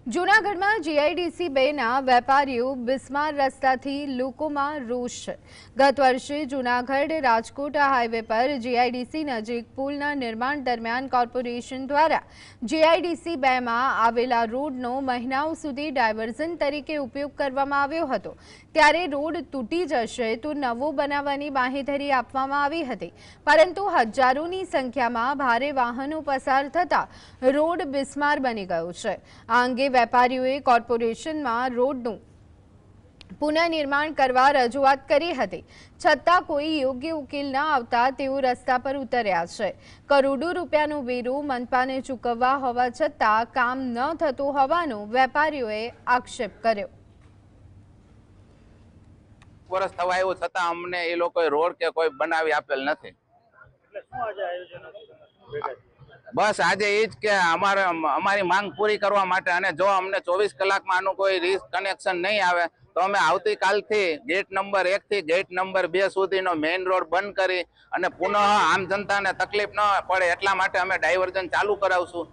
જૂનાગઢમાં જીઆઈડીસી 2ના વેપારીઓ બિસ્માર રસ્તાથી લોકોમાં રોષ છે। ગત વર્ષે જૂનાગઢ રાજકોટ હાઈવે પર જીઆઈડીસી નજીક પુલના નિર્માણ દરમિયાન કોર્પોરેશન દ્વારા જીઆઈડીસી 2માં આવેલા રોડનો મહિનાઓ સુધી ડાયવર્ઝન તરીકે ઉપયોગ કરવામાં આવ્યો હતો। ત્યારે રોડ તૂટી જશે તો નવો બનાવવાની બાંહેધરી આપવામાં આવી હતી, પરંતુ હજારોની સંખ્યામાં ભારે વાહનો પસાર થતા રોડ બિસ્માર બની ગયો છે। આ અંગે વેપારીઓએ કોર્પોરેશનમાં રોડનું પુનઃનિર્માણ કરવા રજૂઆત કરી હતી, છતાં કોઈ યોગ્ય ઉકેલ ન આવતા તેઓ રસ્તા પર ઉતર્યા છે। કરોડો રૂપિયાનો વેરો મનપાને ચૂકવવા હોવા છતાં કામ ન થતું હોવાનો વેપારીઓએ આક્ષેપ કર્યો। વર્ષ થવા આવ્યું છતાં અમને એ લોકોએ રોડ કે કોઈ બનાવી આપેલ નથી। બસ આજે એ જ કે અમારી માંગ પૂરી કરવા માટે, અને જો અમને 24 કલાકમાં આનું કોઈ કનેક્શન નહીં આવે તો અમે આવતીકાલથી ગેટ નંબર 1 થી ગેટ નંબર 2 સુધીનો મેઇન રોડ બંધ કરી અને પુનઃ આમ જનતાને તકલીફ ન પડે એટલા માટે અમે ડાયવર્ઝન ચાલુ કરાવશું।